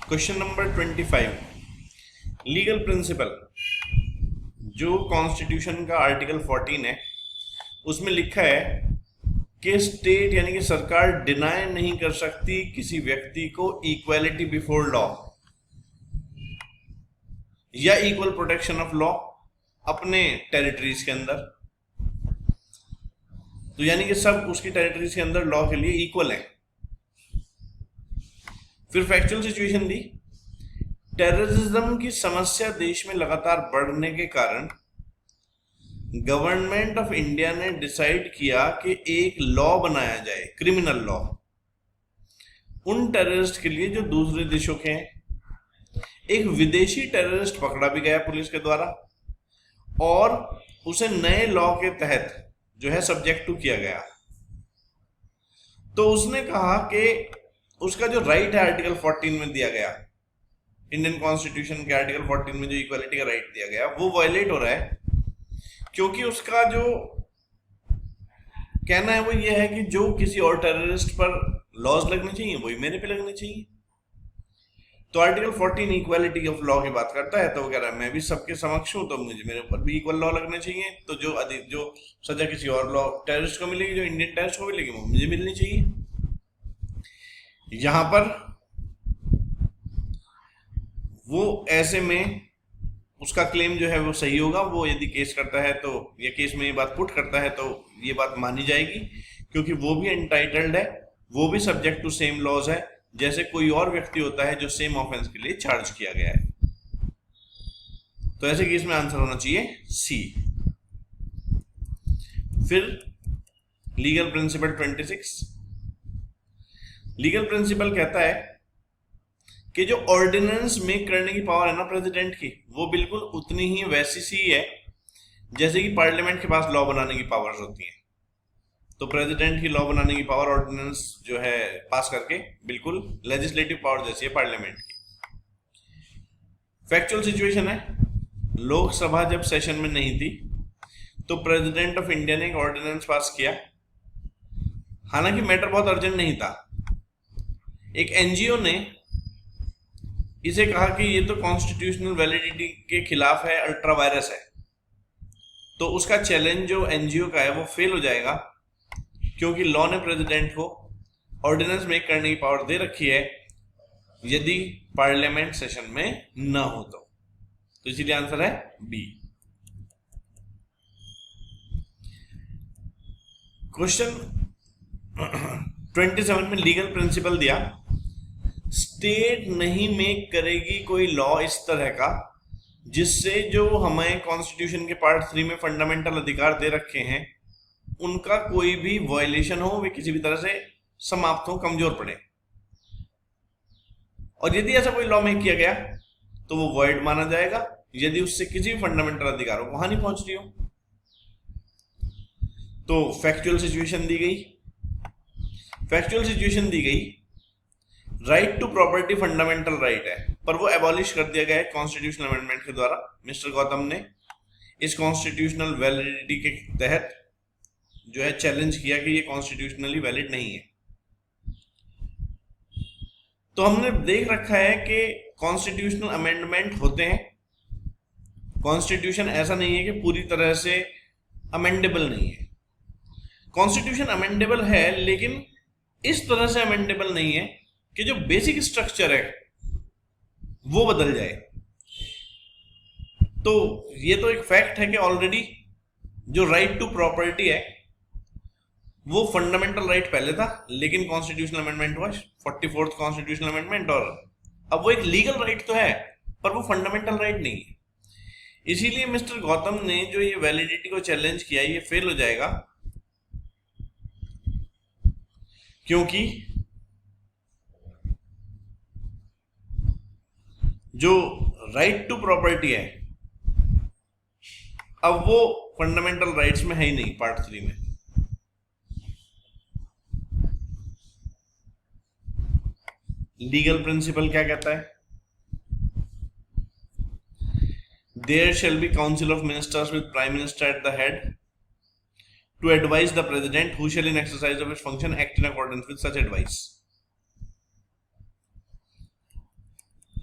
Question number 25, legal principal. जो constitution का article 14 है उसमें लिखा है कि स्टेट यानी कि सरकार डिनाई नहीं कर सकती किसी व्यक्ति को इक्वालिटी बिफोर लॉ या इक्वल प्रोटेक्शन ऑफ लॉ अपने टेरिटरीज के अंदर। तो यानी कि सब उसकी टेरिटरीज के अंदर लॉ के लिए इक्वल है। फिर फैक्चुअल सिचुएशन दी, टेररिज्म की समस्या देश में लगातार बढ़ने के कारण गवर्नमेंट ऑफ इंडिया ने डिसाइड किया कि एक लॉ बनाया जाए, क्रिमिनल लॉ, उन टेररिस्ट के लिए जो दूसरे देशों के हैं। एक विदेशी टेररिस्ट पकड़ा भी गया पुलिस के द्वारा और उसे नए लॉ के तहत जो है सब्जेक्ट टू किया गया। तो उसने कहा कि उसका जो राइट है आर्टिकल 14 में दिया गया, इंडियन कॉन्स्टिट्यूशन के आर्टिकल 14 में जो इक्वालिटी का राइट दिया गया वो वायलेट हो रहा है, क्योंकि उसका जो कहना है वो ये है कि जो किसी और टेररिस्ट पर लॉज लगने चाहिए वही मेरे पे लगने चाहिए। तो आर्टिकल 14 इक्वालिटी ऑफ लॉ की बात करता है, तो वो कह रहा है मैं भी सबके समक्ष हूं तो मुझे मेरे ऊपर भी इक्वल लॉ लगने चाहिए। तो जो सजा किसी और लॉ टेररिस्ट को मिलेगी, जो इंडियन टेररिस्ट को मिलेगी, वो मुझे मिलनी चाहिए। यहां पर वो ऐसे में उसका क्लेम जो है वो सही होगा। वो यदि केस करता है तो या केस में ये बात पुट करता है तो ये बात मानी जाएगी, क्योंकि वो भी एंटाइटल्ड है, वो भी सब्जेक्ट टू सेम लॉज है जैसे कोई और व्यक्ति होता है जो सेम ऑफेंस के लिए चार्ज किया गया है। तो ऐसे केस में आंसर होना चाहिए सी। फिर लीगल प्रिंसिपल 26, लीगल प्रिंसिपल कहता है कि जो ऑर्डिनेंस मेक करने की पावर है ना प्रेसिडेंट की, वो बिल्कुल उतनी ही वैसी सी है जैसे कि पार्लियामेंट के पास लॉ बनाने की पावर्स होती हैं। तो प्रेसिडेंट की लॉ बनाने की पावर ऑर्डिनेंस जो है पास करके बिल्कुल लेजिस्लेटिव पावर जैसी है पार्लियामेंट की। फैक्चुअल सिचुएशन है, लोकसभा जब सेशन में नहीं थी तो प्रेसिडेंट ऑफ इंडिया ने एक ऑर्डिनेंस पास किया। हालांकि मैटर बहुत अर्जेंट नहीं था। एक एनजीओ ने इसे कहा कि ये तो कॉन्स्टिट्यूशनल वैलिडिटी के खिलाफ है, अल्ट्रा वायरस है। तो उसका चैलेंज जो एनजीओ का है वो फेल हो जाएगा, क्योंकि लॉ ने प्रेसिडेंट को ऑर्डिनेंस मेक करने की पावर दे रखी है यदि पार्लियामेंट सेशन में न हो तो इसीलिए आंसर है बी। क्वेश्चन 27 में लीगल प्रिंसिपल दिया, स्टेट नहीं मेक करेगी कोई लॉ इस तरह का जिससे जो हमें कॉन्स्टिट्यूशन के पार्ट 3 में फंडामेंटल अधिकार दे रखे हैं उनका कोई भी वायलेशन हो, वे किसी भी तरह से समाप्त हो, कमजोर पड़े। और यदि ऐसा कोई लॉ मेक किया गया तो वो वॉइड माना जाएगा यदि उससे किसी भी फंडामेंटल अधिकारों को हानि पहुंच रही हो। तो फैक्चुअल सिचुएशन दी गई, right to property fundamental right है, पर वो एबॉलिश कर दिया गया है कॉन्स्टिट्यूशनल अमेंडमेंट के द्वारा। मिस्टर गौतम ने इस कॉन्स्टिट्यूशनल वैलिडिटी के तहत जो है चैलेंज किया कि ये कॉन्स्टिट्यूशनली वैलिड नहीं है। तो हमने देख रखा है कि कॉन्स्टिट्यूशनल अमेंडमेंट होते हैं, कॉन्स्टिट्यूशन ऐसा नहीं है कि पूरी तरह से अमेंडेबल नहीं है। कॉन्स्टिट्यूशन अमेंडेबल है, लेकिन इस तरह से अमेंडेबल नहीं है कि जो बेसिक स्ट्रक्चर है वो बदल जाए। तो ये तो एक फैक्ट है कि ऑलरेडी जो राइट टू प्रॉपर्टी है वो फंडामेंटल राइट पहले था, लेकिन कॉन्स्टिट्यूशनल अमेंडमेंट हुआ 44th कॉन्स्टिट्यूशनल अमेंडमेंट, और अब वो एक लीगल राइट तो है पर वो फंडामेंटल राइट नहीं है। इसीलिए मिस्टर गौतम ने जो ये वैलिडिटी को चैलेंज किया ये फेल हो जाएगा, क्योंकि जो राइट टू प्रॉपर्टी है अब वो फंडामेंटल राइट्स में है ही नहीं पार्ट 3 में। लीगल प्रिंसिपल क्या कहता है, there shall be council of ministers with prime minister at the head to advise the president who shall in exercise of his function act in accordance with such advice.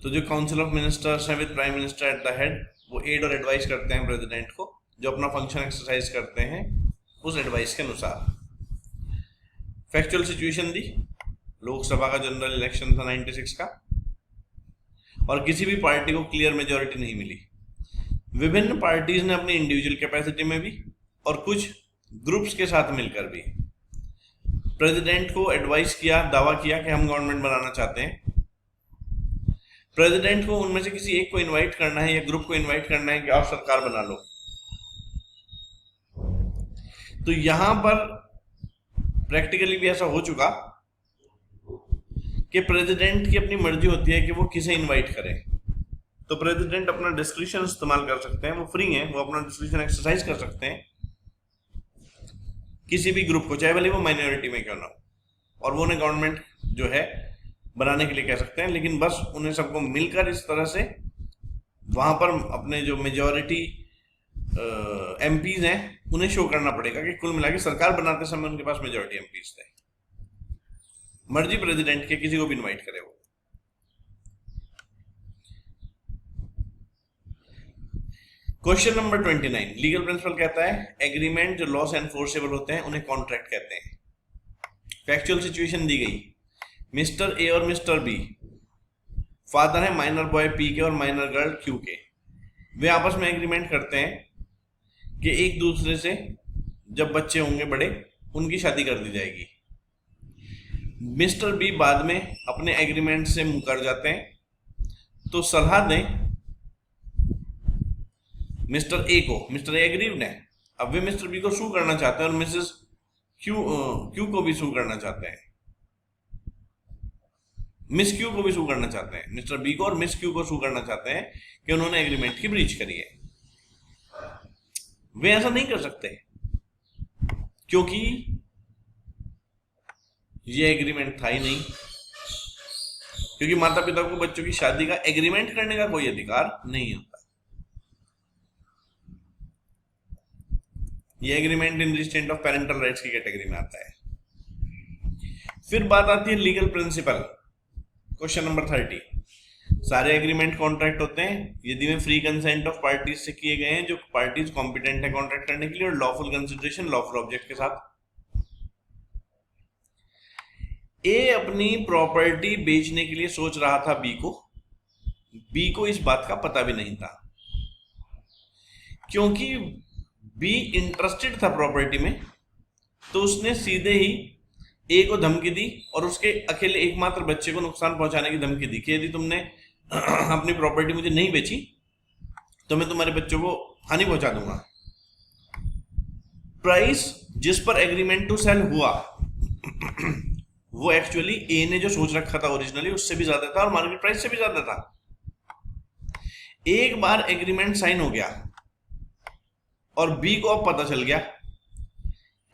तो जो council of ministers है with prime minister at the head, वो aid और advice करते हैं president को, जो अपना फंक्शन एक्सरसाइज करते हैं उस एडवाइस के अनुसार। फैक्चुअल सिचुएशन दी, लोकसभा का जनरल इलेक्शन था 96 का, और किसी भी पार्टी को क्लियर मेजॉरिटी नहीं मिली। विभिन्न पार्टीज ने अपनी इंडिविजुअल कैपेसिटी में भी और कुछ ग्रुप्स के साथ मिलकर भी प्रेसिडेंट को एडवाइस किया, दावा किया कि हम गवर्नमेंट बनाना चाहते हैं। प्रेसिडेंट को उनमें से किसी एक को इनवाइट करना है या ग्रुप को इनवाइट करना है कि आप सरकार बना लो। तो यहां पर प्रैक्टिकली भी ऐसा हो चुका कि प्रेसिडेंट की अपनी मर्जी होती है कि वो किसे इनवाइट करे। तो प्रेसिडेंट अपना डिस्क्रिप्शन इस्तेमाल कर सकते हैं, वो फ्री हैं, वो अपना डिस्क्रिप्शन एक्सरसाइज कर सकते हैं किसी भी ग्रुप को, चाहे भले वो माइनॉरिटी में क्यों ना हो, और वो उन्हें गवर्नमेंट जो है बनाने के लिए कह सकते हैं। लेकिन बस उन्हें सबको मिलकर इस तरह से वहां पर अपने जो मेजॉरिटी एमपीज हैं उन्हें शो करना पड़ेगा कि कुल मिला के सरकार बनाते समय उनके पास मेजॉरिटी एमपीज थे। मर्जी प्रेसिडेंट के किसी को भी इनवाइट करे वो। क्वेश्चन नंबर 29, लीगल प्रिंसिपल कहता है एग्रीमेंट जो लॉ से एनफोर्सेबल होते हैं उन्हें कॉन्ट्रैक्ट कहते हैं। फैक्चुअल सिचुएशन दी गई, मिस्टर ए और मिस्टर बी फादर है माइनर बॉय पी के और माइनर गर्ल क्यू के। वे आपस में एग्रीमेंट करते हैं कि एक दूसरे से जब बच्चे होंगे बड़े उनकी शादी कर दी जाएगी। मिस्टर बी बाद में अपने एग्रीमेंट से मुकर जाते हैं, तो सलाह दें मिस्टर ए को। मिस्टर ए एग्रीड है, अब वे मिस्टर बी को सू करना चाहते हैं और मिसेस क्यू को भी सू करना चाहते हैं, मिस क्यू को भी सू करना चाहते हैं। मिस्टर बी को और मिस क्यू को सू करना चाहते हैं कि उन्होंने एग्रीमेंट की ब्रीच करी है। वे ऐसा नहीं कर सकते क्योंकि ये एग्रीमेंट था ही नहीं, क्योंकि माता पिता को बच्चों की शादी का एग्रीमेंट करने का कोई अधिकार नहीं होता। ये agreement in restraint of parental rights की कैटेगरी में आता है। फिर बात आती है लीगल प्रिंसिपल। क्वेश्चन नंबर 30, सारे एग्रीमेंट कॉन्ट्रैक्ट होते हैं यदि वे फ्री कंसेंट ऑफ पार्टीज से किए गए हैं, जो पार्टीज कॉम्पिटेंट है कॉन्ट्रैक्ट करने के लिए, और लॉफुल कंसिडरेशन लॉफुल ऑब्जेक्ट के साथ। ए अपनी प्रॉपर्टी बेचने के लिए सोच रहा था बी को इस बात का पता भी नहीं था, क्योंकि बी इंटरेस्टेड था प्रॉपर्टी में, तो उसने सीधे ही ए को धमकी दी और उसके अकेले एकमात्र बच्चे को नुकसान पहुंचाने की धमकी दी कि यदि तुमने अपनी प्रॉपर्टी मुझे नहीं बेची तो मैं तुम्हारे बच्चों को हानि पहुंचा दूंगा। प्राइस जिस पर एग्रीमेंट टू सेल हुआ वो एक्चुअली ए ने जो सोच रखा था ओरिजिनली उससे भी ज्यादा था और मार्केट प्राइस से भी ज्यादा था। एक बार एग्रीमेंट साइन हो गया और बी को अब पता चल गया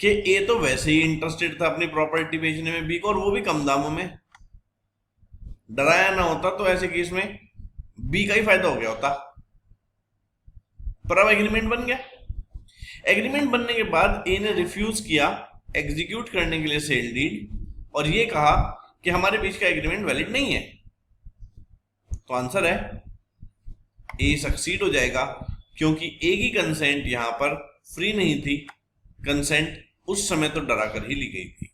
कि ए तो वैसे ही इंटरेस्टेड था अपनी प्रॉपर्टी बेचने में बी को, और वो भी कम दामों में। डराया ना होता तो ऐसे केस में बी का ही फायदा हो गया होता, पर अब एग्रीमेंट बन गया। एग्रीमेंट बनने के बाद ए ने रिफ्यूज किया एग्जीक्यूट करने के लिए सेल डीड और ये कहा कि हमारे बीच का एग्रीमेंट वैलिड नहीं है। तो आंसर है ए सक्सीड हो जाएगा, क्योंकि ए की कंसेंट यहां पर फ्री नहीं थी, कंसेंट उस समय तो डरा कर ही ली गई थी।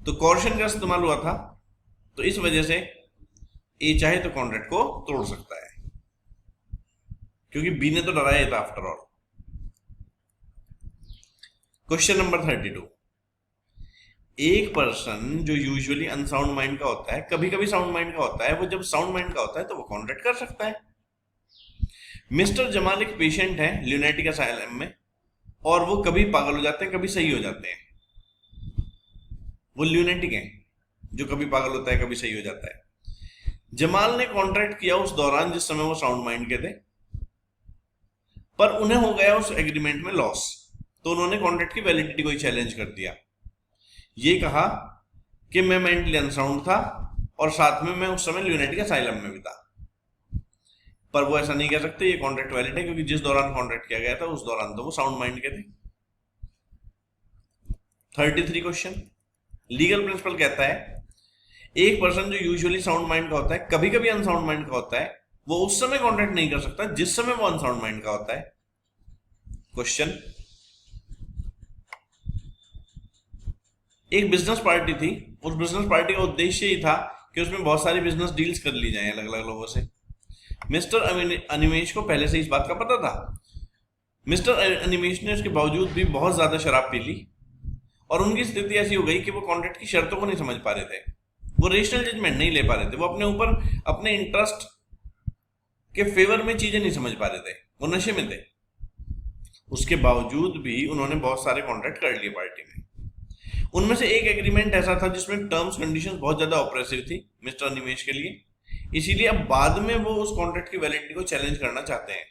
तो कॉर्शन का इस्तेमाल हुआ था, तो इस वजह से ए चाहे तो कॉन्ट्रैक्ट को तोड़ सकता है, क्योंकि बी ने तो डराया था आफ्टर ऑल। क्वेश्चन नंबर 32, एक पर्सन जो यूजुअली अनसाउंड माइंड का होता है, कभी कभी साउंड माइंड का होता है, वो जब साउंड माइंड का होता है तो वो कॉन्ट्रैक्ट कर सकता है। मिस्टर जमाल एक पेशेंट है ल्यूनेटिक असाइलम में, और वो कभी पागल हो जाते हैं कभी सही हो जाते हैं। वो ल्यूनेटिक हैं, जो कभी पागल होता है कभी सही हो जाता है। जमाल ने कॉन्ट्रैक्ट किया उस दौरान जिस समय वो साउंड माइंड के थे, पर उन्हें हो गया उस एग्रीमेंट में लॉस, तो उन्होंने कॉन्ट्रैक्ट की वैलिडिटी को चैलेंज कर दिया। ये कहा कि मैं मेंटली अनसाउंड था और साथ में मैं उस समय ल्यूनेटिक असाइलम में भी था। पर वो ऐसा नहीं कह सकते ये कॉन्ट्रैक्ट वैलिड है, क्योंकि जिस दौरान कॉन्ट्रैक्ट किया गया था उस दौरान तो वो साउंड माइंड के थे। 33 क्वेश्चन, लीगल प्रिंसिपल कहता है एक पर्सन जो यूजुअली साउंड माइंड का होता है, कभी कभी अनसाउंड माइंड का होता है, वो उस समय कॉन्ट्रैक्ट नहीं कर सकता जिस समय वो अनसाउंड माइंड का होता है। क्वेश्चन, एक बिजनेस पार्टी थी, उस बिजनेस पार्टी का उद्देश्य ही था कि उसमें बहुत सारी बिजनेस डील्स कर ली जाएं अलग अलग लोगों से। मिस्टर अनिमेश को पहले से इस बात का पता था। मिस्टर अनिमेश ने उसके बावजूद भी बहुत ज्यादा शराब पी ली और उनकी स्थिति ऐसी हो गई कि वो कॉन्ट्रैक्ट की शर्तों को नहीं समझ पा रहे थे, वो रेशनल जजमेंट नहीं ले पा रहे थे, वो अपने ऊपर अपने इंटरेस्ट के फेवर में चीजें नहीं समझ पा रहे थे, वो नशे में थे। उसके बावजूद भी उन्होंने बहुत सारे कॉन्ट्रैक्ट कर लिए पार्टी में। उनमें से एक एग्रीमेंट ऐसा था जिसमें टर्म्स कंडीशंस बहुत ज्यादा ऑपरेसिव थी मिस्टर अनिमेश के लिए, इसीलिए अब बाद में वो उस कॉन्ट्रैक्ट की वैलिडिटी को चैलेंज करना चाहते हैं।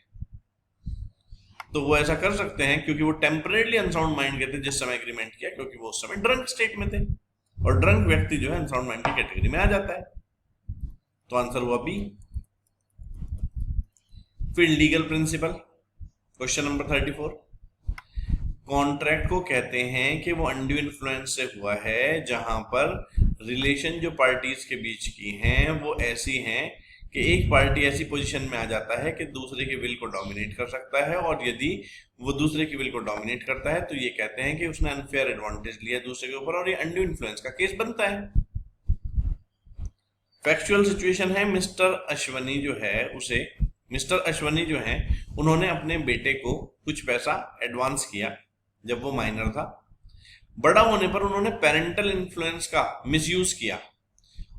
तो वो ऐसा कर सकते हैं क्योंकि वो टेम्परेरी अनसाउंड माइंड के थे जिस समय एग्रीमेंट किया, क्योंकि वो उस समय ड्रंक स्टेट में थे और ड्रंक व्यक्ति जो है अनसाउंड माइंड की कैटेगरी में आ जाता है। तो आंसर हुआ बी। फिर legal principal, question number 34, contract को कहते हैं कि वो अनड्यू इन्फ्लुएंस से हुआ है जहां पर रिलेशन जो पार्टीज के बीच की हैं वो ऐसी हैं कि एक पार्टी ऐसी पोजीशन में आ जाता है कि दूसरे के विल को डोमिनेट कर सकता है, और यदि वो दूसरे की विल को डोमिनेट करता है तो ये कहते हैं कि उसने अनफेयर एडवांटेज लिया दूसरे के ऊपर और ये अनड्यू इन्फ्लुएंस का केस बनता है। फैक्चुअल सिचुएशन है, मिस्टर अश्वनी जो है उन्होंने अपने बेटे को कुछ पैसा एडवांस किया जब वो माइनर था। बड़ा होने पर उन्होंने पेरेंटल इन्फ्लुएंस का मिसयूज किया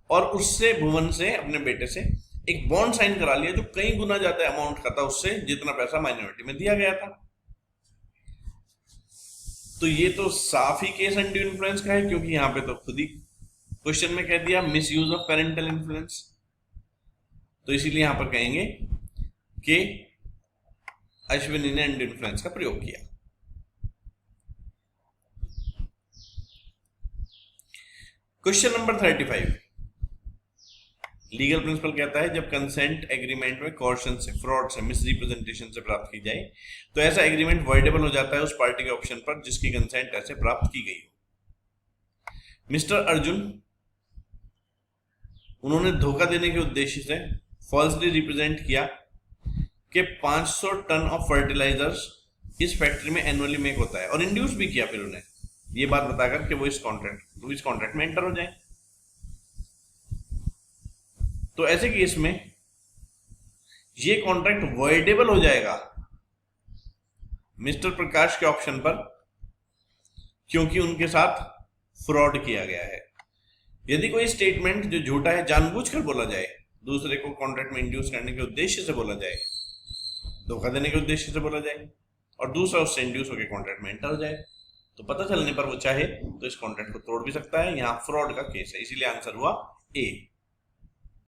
और उससे भुवन से अपने बेटे से एक बॉन्ड साइन करा लिया जो कई गुना ज्यादा अमाउंट का था उससे जितना पैसा माइनॉरिटी में दिया गया था। तो ये तो साफ ही केस अनड्यू इन्फ्लुएंस का है, क्योंकि यहां पे तो खुद ही क्वेश्चन में कह दिया miss use of parental influence, तो इसीलिए यहां पर कहेंगे कि अश्विनी ने अनड्यू इन्फ्लुएंस का प्रयोग किया। क्वेश्चन नंबर 35, लीगल प्रिंसिपल कहता है जब कंसेंट एग्रीमेंट में कॉर्शन से, फ्रॉड से, मिसरिप्रेजेंटेशन से प्राप्त की जाए तो ऐसा एग्रीमेंट वॉइडेबल हो जाता है उस पार्टी के ऑप्शन पर जिसकी कंसेंट ऐसे प्राप्त की गई हो। मिस्टर अर्जुन, उन्होंने धोखा देने के उद्देश्य से फॉल्सली रिप्रेजेंट किया कि 500 टन ऑफ फर्टिलाइजर्स इस फैक्ट्री में एनुअली मेक होता है, और इंड्यूस भी किया फिर उन्हें ये बात बताकर कि वो इस कॉन्ट्रैक्ट में एंटर हो जाए। तो ऐसे केस में ये कॉन्ट्रैक्ट वॉइडेबल हो जाएगा मिस्टर प्रकाश के ऑप्शन पर, क्योंकि उनके साथ फ्रॉड किया गया है। यदि कोई स्टेटमेंट जो झूठा है जानबूझकर बोला जाए, दूसरे को कॉन्ट्रैक्ट में इंड्यूस करने के उद्देश्य से बोला जाए, धोखा देने के उद्देश्य से बोला जाए, और दूसरा उससे इंड्यूस होकर कॉन्ट्रैक्ट में एंटर हो जाए, तो पता चलने पर वो चाहे तो इस कॉन्ट्रैक्ट को तोड़ भी सकता है। यहां फ्रॉड का केस है, इसीलिए आंसर हुआ ए।